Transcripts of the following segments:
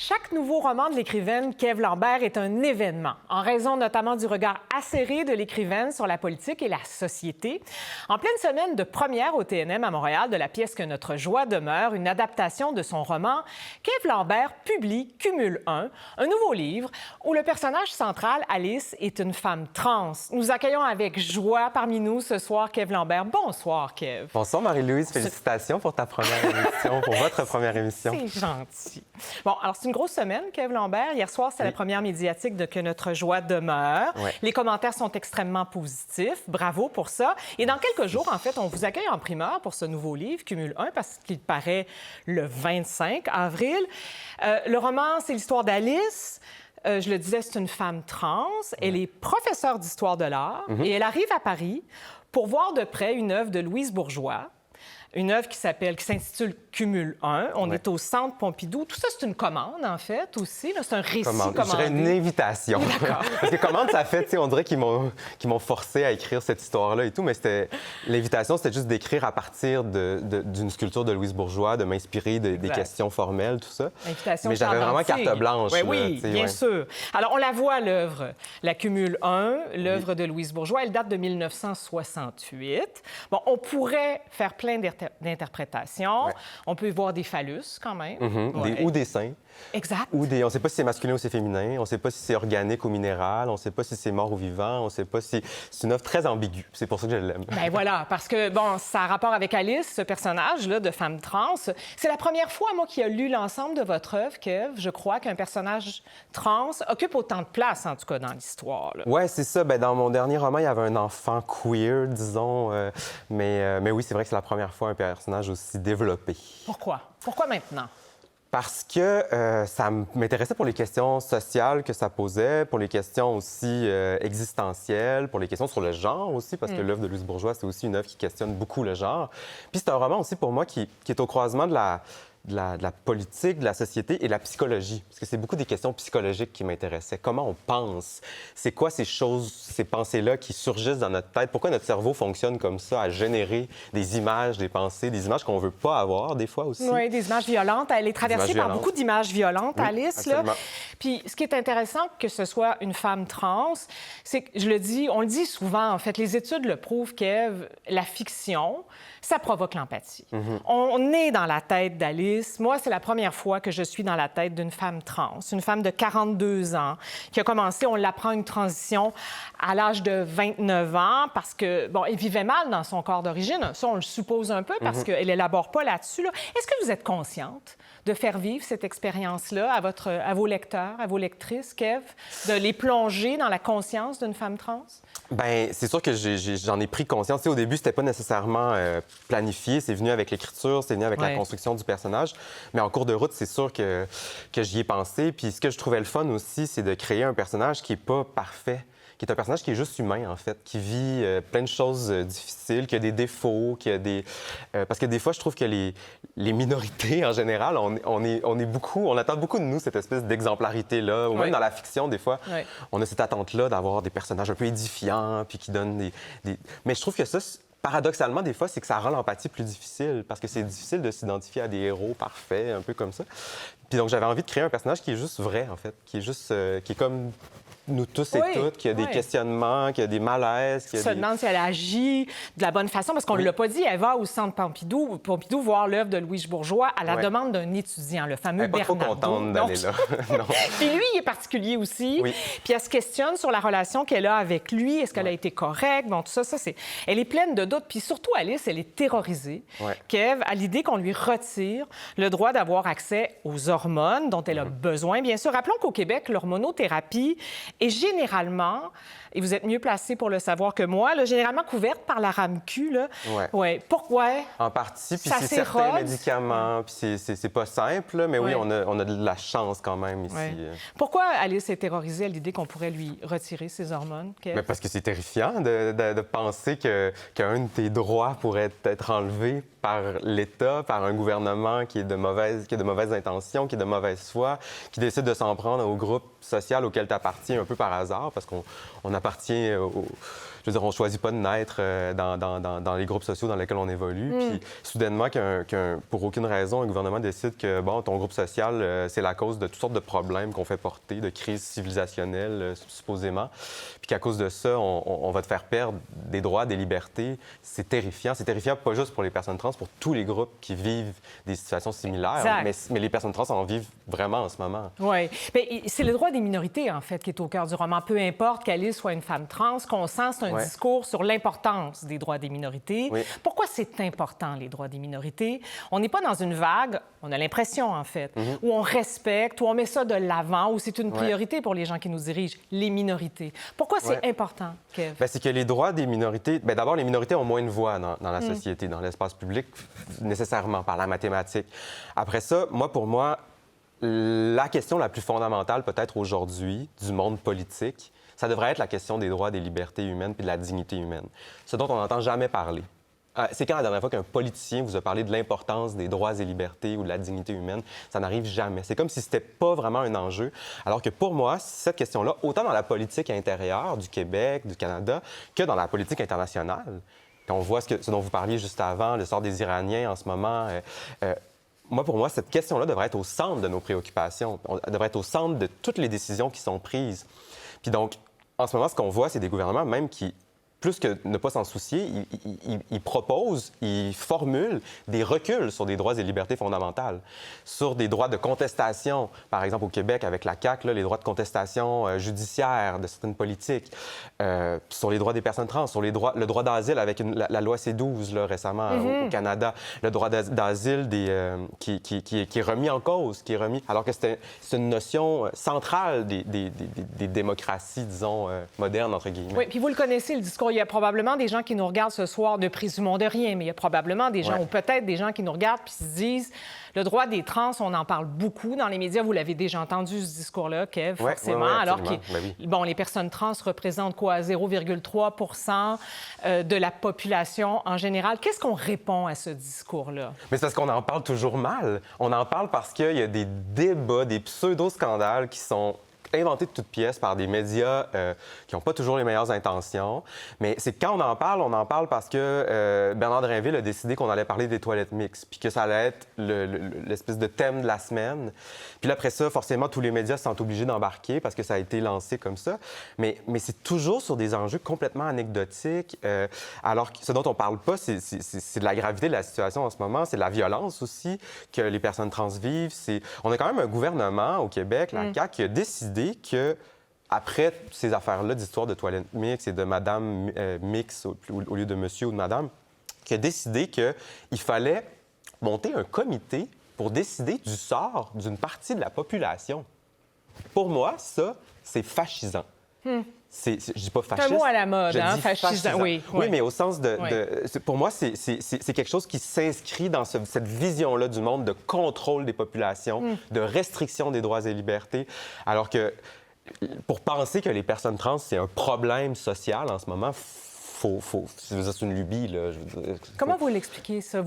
Chaque nouveau roman de l'écrivaine Kev Lambert est un événement, en raison notamment du regard acéré de l'écrivaine sur la politique et la société. En pleine semaine de première au TNM à Montréal de la pièce Que notre joie demeure, une adaptation de son roman, Kev Lambert publie Cumul 1, un nouveau livre où le personnage central, Alice, est une femme trans. Nous accueillons avec joie parmi nous ce soir Kev Lambert. Bonsoir, Kev. Bonsoir, Marie-Louise. Félicitations pour ta première émission, pour votre première émission. C'est gentil. Bon, alors c'est une grosse semaine, Kev Lambert. Hier soir, c'est la première médiatique de Que notre joie demeure. Ouais. Les commentaires sont extrêmement positifs. Bravo pour ça. Et dans quelques jours, en fait, on vous accueille en primeur pour ce nouveau livre, Cumul 1, parce qu'il paraît le 25 avril. Le roman, c'est l'histoire d'Alice. Je le disais, c'est une femme trans. Elle est professeure d'histoire de l'art et elle arrive à Paris pour voir de près une œuvre de Louise Bourgeois. Une œuvre qui s'intitule Cumul 1. On est au Centre Pompidou. Tout ça, c'est une commande, en fait, aussi. C'est un récit commandé. Je dirais une invitation. D'accord. Parce que commande, ça fait, tu sais, on dirait qu'ils m'ont forcé à écrire cette histoire-là et tout, mais l'invitation, c'était juste d'écrire à partir d'une sculpture de Louise Bourgeois, de m'inspirer des questions formelles, tout ça. Invitation mais j'avais vraiment chandantique. carte blanche. Oui, là, bien sûr. Alors, on la voit, l'œuvre, la Cumul 1, l'œuvre de Louise Bourgeois. Elle date de 1968. Bon, on pourrait faire plein d'interprétations. Ouais. On peut y voir des phallus, quand même. Ou des seins. Exact. On ne sait pas si c'est masculin ou c'est féminin. On ne sait pas si c'est organique ou minéral. On ne sait pas si c'est mort ou vivant. On ne sait pas si... C'est une œuvre très ambiguë. C'est pour ça que je l'aime. Ben voilà, parce que, bon, ça a rapport avec Alice, ce personnage-là de femme trans. C'est la première fois, moi, qui a lu l'ensemble de votre œuvre, Kev. Je crois qu'un personnage trans occupe autant de place, en tout cas, dans l'histoire. Oui, c'est ça. Ben, dans mon dernier roman, il y avait un enfant queer, disons. Mais oui, c'est vrai que c'est la première fois un personnage aussi développé. Pourquoi? Pourquoi maintenant? Parce que ça m'intéressait pour les questions sociales que ça posait, pour les questions aussi existentielles, pour les questions sur le genre aussi, parce que l'œuvre de Louise Bourgeois, c'est aussi une œuvre qui questionne beaucoup le genre. Puis c'est un roman aussi pour moi qui est au croisement de la politique, de la société et de la psychologie. Parce que c'est beaucoup des questions psychologiques qui m'intéressaient. Comment on pense? C'est quoi ces choses, ces pensées-là qui surgissent dans notre tête? Pourquoi notre cerveau fonctionne comme ça, à générer des images, des pensées, des images qu'on veut pas avoir, des fois aussi? Oui, des images violentes. Elle est traversée par beaucoup d'images violentes, Oui, Alice. Là. Puis ce qui est intéressant, que ce soit une femme trans, c'est que, on le dit souvent, en fait, les études le prouvent, Kev, la fiction, ça provoque l'empathie. On est dans la tête d'Alice. Moi, c'est la première fois que je suis dans la tête d'une femme trans, une femme de 42 ans qui a commencé, on l'apprend, une transition à l'âge de 29 ans parce que, bon, elle vivait mal dans son corps d'origine. Ça, on le suppose un peu parce qu'elle élabore pas là-dessus. Là. Est-ce que vous êtes consciente de faire vivre cette expérience-là à vos lecteurs, à vos lectrices, Kev, de les plonger dans la conscience d'une femme trans? Bien, c'est sûr que j'en ai pris conscience. Tu sais, au début, c'était pas nécessairement planifié. C'est venu avec l'écriture, c'est venu avec la construction du personnage. Mais en cours de route, c'est sûr que j'y ai pensé. Puis ce que je trouvais le fun aussi, c'est de créer un personnage qui est pas parfait, qui est un personnage qui est juste humain, en fait, qui vit plein de choses difficiles, qui a des défauts, qui a des... parce que des fois, je trouve que les minorités, en général, on attend beaucoup de nous, cette espèce d'exemplarité-là. Ou même dans la fiction, des fois, on a cette attente-là d'avoir des personnages un peu édifiants, puis qui donnent des... Mais je trouve que ça... Paradoxalement, des fois, c'est que ça rend l'empathie plus difficile parce que c'est difficile de s'identifier à des héros parfaits, un peu comme ça. Puis donc, j'avais envie de créer un personnage qui est juste vrai, en fait, qui est comme nous tous et toutes, qui a des questionnements, qui a des malaises. Qui se demande si elle agit de la bonne façon, parce qu'on ne l'a pas dit, elle va au Centre Pompidou voir l'œuvre de Louise Bourgeois à la demande d'un étudiant, le fameux Bernardo. Elle n'est pas trop contente d'aller là. Non. Puis lui, il est particulier aussi. Oui. Puis elle se questionne sur la relation qu'elle a avec lui. Est-ce qu'elle a été correcte? Bon, tout ça, c'est... Elle est pleine de doutes. Puis surtout, Alice, elle est terrorisée, Kev, à l'idée qu'on lui retire le droit d'avoir accès aux hormones dont elle a besoin, bien sûr. Rappelons qu'au Québec, l'hormonothérapie est généralement, et vous êtes mieux placé pour le savoir que moi, là, généralement couverte par la RAMQ. Là. Ouais. Pourquoi? En partie, puis Ça c'est certains médicaments, puis c'est pas simple, là, mais oui, on a de la chance quand même ici. Pourquoi Alice est terrorisée à l'idée qu'on pourrait lui retirer ses hormones? Mais parce que c'est terrifiant de penser qu'un de tes droits pourrait être enlevé par l'État, par un gouvernement qui a de mauvaises intentions, qui est de mauvaise foi, qui décide de s'en prendre au groupe social auquel tu appartiens un peu par hasard, parce qu'on appartient je veux dire, on ne choisit pas de naître dans les groupes sociaux dans lesquels on évolue. Puis soudainement, pour aucune raison, un gouvernement décide que, bon, ton groupe social, c'est la cause de toutes sortes de problèmes qu'on fait porter, de crises civilisationnelles, supposément. Puis qu'à cause de ça, on va te faire perdre des droits, des libertés. C'est terrifiant. C'est terrifiant pas juste pour les personnes trans, pour tous les groupes qui vivent des situations similaires. Mais les personnes trans en vivent vraiment en ce moment. Oui. C'est le droit des minorités, en fait, qui est au cœur du roman. Peu importe qu'Alice soit une femme trans, qu'on sent, c'est un discours sur l'importance des droits des minorités. Oui. Pourquoi c'est important, les droits des minorités? On n'est pas dans une vague, on a l'impression, en fait, où on respecte, où on met ça de l'avant, où c'est une priorité pour les gens qui nous dirigent, les minorités. Pourquoi c'est important, Kev? C'est que les droits des minorités... D'abord, les minorités ont moins de voix dans la société, dans l'espace public, nécessairement, par la mathématique. Après ça, pour moi, la question la plus fondamentale, peut-être aujourd'hui, du monde politique, ça devrait être la question des droits, des libertés humaines puis de la dignité humaine. Ce dont on n'entend jamais parler. C'est quand la dernière fois qu'un politicien vous a parlé de l'importance des droits et libertés ou de la dignité humaine? Ça n'arrive jamais. C'est comme si c'était pas vraiment un enjeu. Alors que pour moi, cette question-là, autant dans la politique intérieure du Québec, du Canada, que dans la politique internationale, quand on voit ce dont vous parliez juste avant, le sort des Iraniens en ce moment... pour moi, cette question-là devrait être au centre de nos préoccupations. Elle devrait être au centre de toutes les décisions qui sont prises. Puis donc, en ce moment, ce qu'on voit, c'est des gouvernements même qui, plus que ne pas s'en soucier, ils proposent, ils formulent des reculs sur des droits et libertés fondamentales, sur des droits de contestation, par exemple au Québec avec la CAQ, là, les droits de contestation judiciaire de certaines politiques, sur les droits des personnes trans, sur le droit d'asile avec la loi C-12 là, récemment au Canada, le droit d'asile qui est remis en cause, alors que c'est une notion centrale des démocraties, disons, modernes, entre guillemets. Oui, puis vous le connaissez, le discours. Il y a probablement des gens qui nous regardent ce soir, ne présumons de rien, mais il y a probablement des gens, ou peut-être des gens qui nous regardent puis se disent, le droit des trans, on en parle beaucoup dans les médias. Vous l'avez déjà entendu, ce discours-là, Kev, forcément. Alors que les personnes trans représentent quoi? 0,3 de la population en général. Qu'est-ce qu'on répond à ce discours-là? Mais c'est parce qu'on en parle toujours mal. On en parle parce qu'il y a des débats, des pseudo-scandales qui sont inventé de toutes pièces par des médias qui n'ont pas toujours les meilleures intentions. Mais c'est quand on en parle parce que Bernard Drinville a décidé qu'on allait parler des toilettes mixtes, puis que ça allait être l'espèce de thème de la semaine. Puis là, après ça, forcément, tous les médias sont obligés d'embarquer parce que ça a été lancé comme ça. Mais c'est toujours sur des enjeux complètement anecdotiques. Alors que ce dont on ne parle pas, c'est de la gravité de la situation en ce moment, c'est de la violence aussi que les personnes trans vivent. On a quand même un gouvernement au Québec, la CAQ, qui a décidé que, après ces affaires-là d'histoire de toilettes mixtes et de madame mix au lieu de monsieur ou de madame, qui a décidé qu'il fallait monter un comité pour décider du sort d'une partie de la population. Pour moi, ça, c'est fascisant. Je dis pas fasciste. C'est un mot à la mode, hein, fascisant. Oui, mais au sens pour moi, c'est quelque chose qui s'inscrit dans cette vision-là du monde de contrôle des populations, de restriction des droits et libertés, alors que pour penser que les personnes trans, c'est un problème social en ce moment, c'est une lubie, là. Comment vous l'expliquez, ça?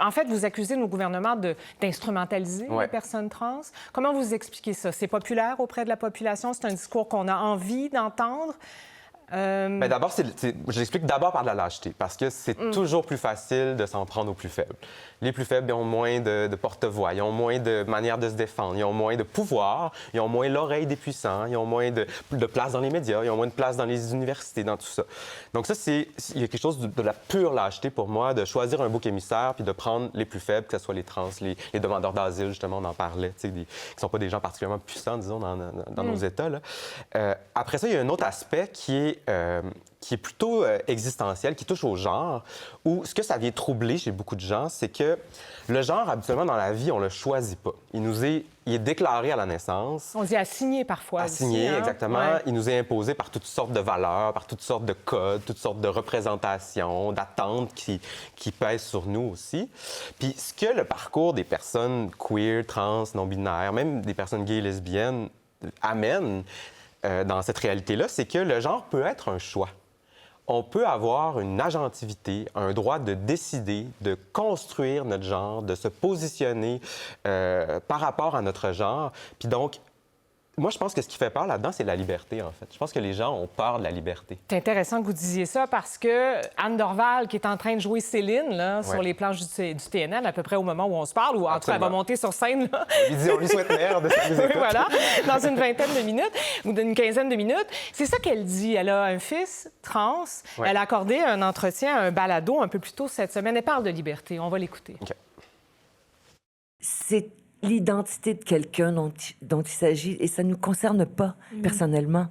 En fait, vous accusez nos gouvernements d'instrumentaliser les personnes trans. Comment vous expliquez ça? C'est populaire auprès de la population? C'est un discours qu'on a envie d'entendre? D'abord, je l'explique d'abord par de la lâcheté, parce que c'est toujours plus facile de s'en prendre aux plus faibles. Les plus faibles, ils ont moins de porte-voix, ils ont moins de manière de se défendre, ils ont moins de pouvoir, ils ont moins l'oreille des puissants, ils ont moins de place dans les médias, ils ont moins de place dans les universités, dans tout ça. Donc ça, il y a quelque chose de la pure lâcheté pour moi, de choisir un bouc émissaire puis de prendre les plus faibles, que ce soit les trans, les demandeurs d'asile, justement, on en parlait, qui ne sont pas des gens particulièrement puissants, disons, dans nos États, là. Après ça, il y a un autre aspect qui est plutôt existentiel, qui touche au genre, où ce que ça vient troubler chez beaucoup de gens, c'est que le genre, habituellement, dans la vie, on le choisit pas. Il est déclaré à la naissance. On dit assigné parfois. Assigné, aussi, hein? exactement. Ouais. Il nous est imposé par toutes sortes de valeurs, par toutes sortes de codes, toutes sortes de représentations, d'attentes qui pèsent sur nous aussi. Puis ce que le parcours des personnes queer, trans, non-binaires, même des personnes gays et lesbiennes amène dans cette réalité-là, c'est que le genre peut être un choix. On peut avoir une agentivité, un droit de décider, de construire notre genre, de se positionner par rapport à notre genre. Puis donc, moi, je pense que ce qui fait peur là-dedans, c'est la liberté, en fait. Je pense que les gens ont peur de la liberté. C'est intéressant que vous disiez ça parce que Anne Dorval, qui est en train de jouer Céline là, sur les planches du TNL, à peu près au moment où on se parle, ou en tout cas, elle va monter sur scène. Là. On lui souhaite merde. Oui, voilà, dans une vingtaine de minutes ou d'une quinzaine de minutes. C'est ça qu'elle dit. Elle a un fils trans. Elle a accordé un entretien à un balado un peu plus tôt cette semaine. Elle parle de liberté. On va l'écouter. Okay. C'est l'identité de quelqu'un dont il s'agit et ça ne nous concerne pas personnellement.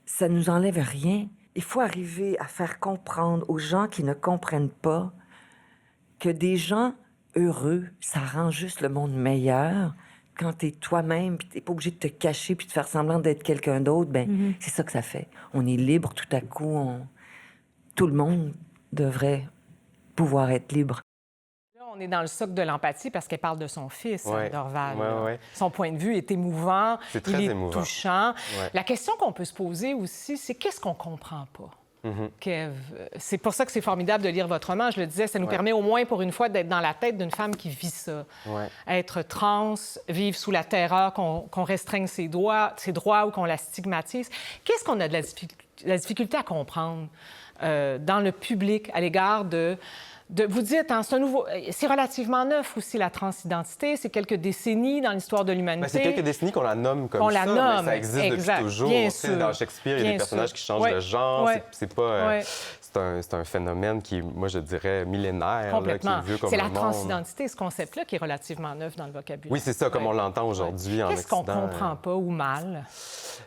Ça ne nous enlève rien. Il faut arriver à faire comprendre aux gens qui ne comprennent pas que des gens heureux, ça rend juste le monde meilleur. Quand t'es toi-même, puis t'es pas obligé de te cacher puis de faire semblant d'être quelqu'un d'autre, c'est ça que ça fait. On est libre tout à coup. Tout le monde devrait pouvoir être libre. Là, on est dans le socle de l'empathie parce qu'elle parle de son fils, Anne Dorval. Ouais. Son point de vue est émouvant, c'est très émouvant. Touchant. Ouais. La question qu'on peut se poser aussi, c'est qu'est-ce qu'on comprend pas? Kev, c'est pour ça que c'est formidable de lire votre roman. Je le disais, ça nous permet au moins pour une fois d'être dans la tête d'une femme qui vit ça. Être trans, vivre sous la terreur, qu'on restreigne ses droits ou qu'on la stigmatise. Qu'est-ce qu'on a de la difficulté à comprendre dans le public à l'égard de vous dites, hein, c'est relativement neuf aussi, la transidentité. C'est quelques décennies dans l'histoire de l'humanité. C'est quelques décennies qu'on la nomme comme ça, mais ça existe depuis toujours. Bien sûr. Dans Shakespeare, il y a des personnages qui changent de genre. C'est pas... C'est un phénomène qui, moi, je dirais, millénaire. Complètement. Là, qui est vieux comme c'est le la monde. transidentité, ce concept-là, qui est relativement neuf dans le vocabulaire. Oui, c'est ça, comme on l'entend aujourd'hui en Qu'est-ce qu'on Occident. comprend pas ou mal?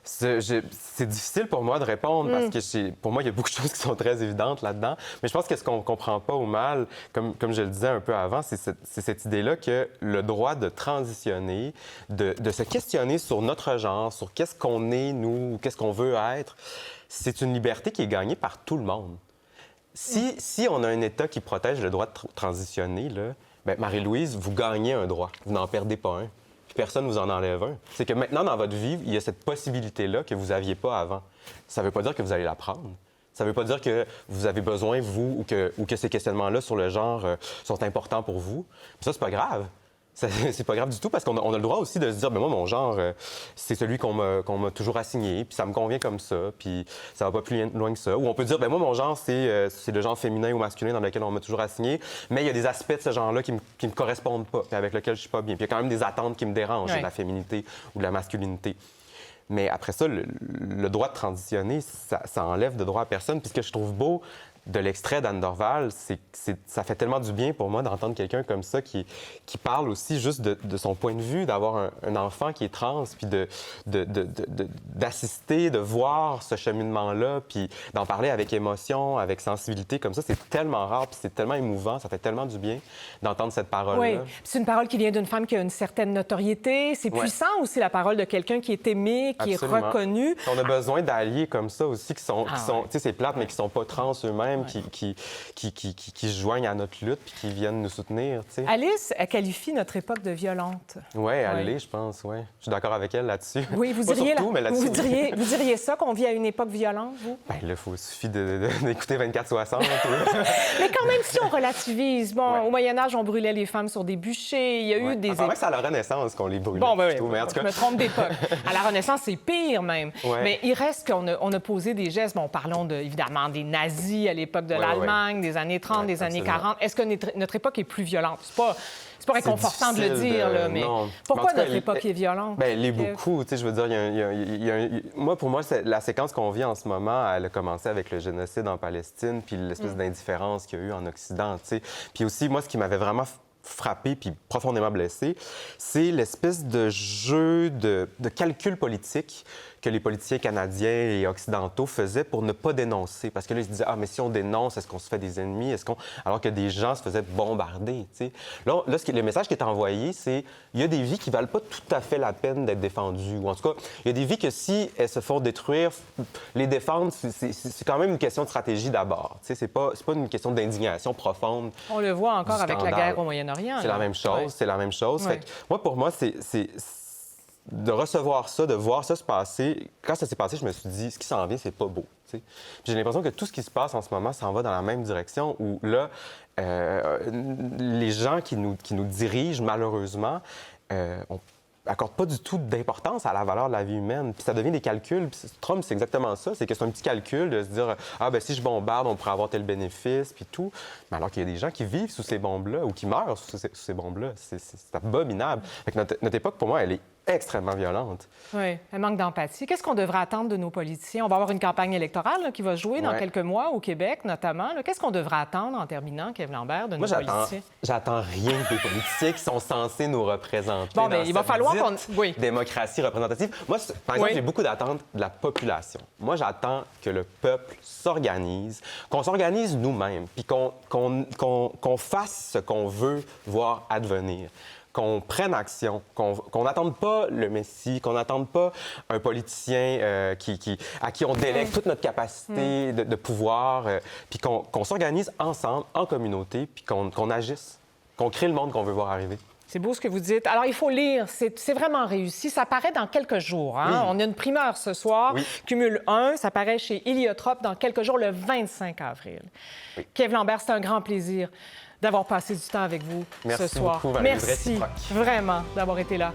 C'est difficile pour moi de répondre parce que pour moi, il y a beaucoup de choses qui sont très évidentes là-dedans. Mais je pense que ce qu'on ne comprend pas ou mal, comme je le disais un peu avant, c'est cette idée-là que le droit de transitionner, de se questionner sur notre genre, sur qu'est-ce qu'on est, nous, ou qu'est-ce qu'on veut être, c'est une liberté qui est gagnée par tout le monde. Si on a un État qui protège le droit de transitionner, là, bien, Marie-Louise, vous gagnez un droit. Vous n'en perdez pas un. Puis personne ne vous en enlève un. C'est que maintenant, dans votre vie, il y a cette possibilité-là que vous n'aviez pas avant. Ça ne veut pas dire que vous allez la prendre. Ça ne veut pas dire que vous avez besoin, vous, ou que ces questionnements-là sur le genre sont importants pour vous. Mais ça, c'est pas grave. C'est pas grave du tout parce qu'on a le droit aussi de se dire, ben moi, mon genre, c'est celui qu'on m'a toujours assigné, puis ça me convient comme ça, puis ça va pas plus loin que ça. Ou on peut dire, ben moi, mon genre, c'est le genre féminin ou masculin dans lequel on m'a toujours assigné, mais il y a des aspects de ce genre-là qui me correspondent pas, puis avec lesquels je suis pas bien. Puis il y a quand même des attentes qui me dérangent de la féminité ou de la masculinité. Mais après ça, le droit de transitionner, ça enlève de droit à personne. Puis ce que je trouve beau de l'extrait d'Anne Dorval, ça fait tellement du bien pour moi d'entendre quelqu'un comme ça qui parle aussi juste de son point de vue, d'avoir un enfant qui est trans, puis d'assister, de voir ce cheminement-là, puis d'en parler avec émotion, avec sensibilité, comme ça. C'est tellement rare, puis c'est tellement émouvant, ça fait tellement du bien d'entendre cette parole-là. Oui, c'est une parole qui vient d'une femme qui a une certaine notoriété. C'est puissant aussi, la parole de quelqu'un qui est aimé, qui est reconnu. On a besoin d'alliés comme ça aussi, qui sont tu sais, c'est plate, mais qui sont pas trans eux-mêmes, qui se joignent à notre lutte puis qui viennent nous soutenir. T'sais. Alice, elle qualifie notre époque de violente. Oui, elle l'est, je pense, oui. Je suis d'accord avec elle là-dessus. Oui, vous diriez ça, qu'on vit à une époque violente, vous? Bien là, il suffit d'écouter 24/60. Mais quand même, si on relativise, au Moyen-Âge, on brûlait les femmes sur des bûchers, il y a eu des... Enfin, c'est à la Renaissance qu'on les brûlait. Mais en tout cas... Je me trompe d'époque. À la Renaissance, c'est pire même. Mais il reste qu'on a posé des gestes. Bon, parlons évidemment des nazis à l'époque de l'Allemagne, des années 30, des années 40. Est-ce que notre époque est plus violente? C'est pas réconfortant de le dire, là, mais pourquoi notre époque est violente? Bien, elle l'est beaucoup. Tu sais, je veux dire, pour moi, la séquence qu'on vit en ce moment, elle a commencé avec le génocide en Palestine, puis l'espèce d'indifférence qu'il y a eu en Occident. Tu sais. Puis aussi, moi, ce qui m'avait vraiment frappé puis profondément blessé, c'est l'espèce de jeu de calcul politique que les politiciens canadiens et occidentaux faisaient pour ne pas dénoncer. Parce que là, ils se disaient, mais si on dénonce, est-ce qu'on se fait des ennemis? Alors que des gens se faisaient bombarder, tu sais. Là, le message qui est envoyé, c'est il y a des vies qui valent pas tout à fait la peine d'être défendues. Ou en tout cas, il y a des vies que si elles se font détruire, les défendre, c'est quand même une question de stratégie d'abord. Tu sais, c'est pas une question d'indignation profonde. On le voit encore avec la guerre au Moyen-Orient. C'est la même chose, c'est la même chose. Fait que, pour moi, c'est de recevoir ça, de voir ça se passer. Quand ça s'est passé, je me suis dit, ce qui s'en vient, c'est pas beau. T'sais. Puis j'ai l'impression que tout ce qui se passe en ce moment s'en va dans la même direction où là, les gens qui nous dirigent, malheureusement, ont accorde pas du tout d'importance à la valeur de la vie humaine. Puis ça devient des calculs. Puis Trump, c'est exactement ça. C'est que c'est un petit calcul de se dire ah ben si je bombarde, on pourrait avoir tel bénéfice, puis tout. Mais alors qu'il y a des gens qui vivent sous ces bombes-là ou qui meurent sous ces bombes-là. C'est abominable. Fait que notre époque, pour moi, elle est extrêmement violente. Oui, un manque d'empathie. Qu'est-ce qu'on devrait attendre de nos politiciens? On va avoir une campagne électorale là, qui va se jouer dans quelques mois au Québec, notamment. Qu'est-ce qu'on devrait attendre, en terminant, Kev Lambert, de nos politiciens? J'attends rien des politiciens qui sont censés nous représenter. Bon, bien, il va falloir qu'on... Oui. Démocratie représentative. Moi, par exemple, j'ai beaucoup d'attentes de la population. Moi, j'attends que le peuple s'organise, qu'on s'organise nous-mêmes, puis qu'on fasse ce qu'on veut voir advenir. Qu'on prenne action, qu'on n'attende pas le Messie, qu'on n'attende pas un politicien à qui on délègue toute notre capacité de pouvoir, puis qu'on s'organise ensemble, en communauté, puis qu'on agisse, qu'on crée le monde qu'on veut voir arriver. C'est beau ce que vous dites. Alors, il faut lire. C'est vraiment réussi. Ça paraît dans quelques jours. Hein? Oui. On a une primeur ce soir. Oui. Cumul 1. Ça paraît chez Héliotrope dans quelques jours, le 25 avril. Oui. Kev Lambert, c'est un grand plaisir d'avoir passé du temps avec vous ce soir. Merci beaucoup, Valérie. Merci vraiment d'avoir été là.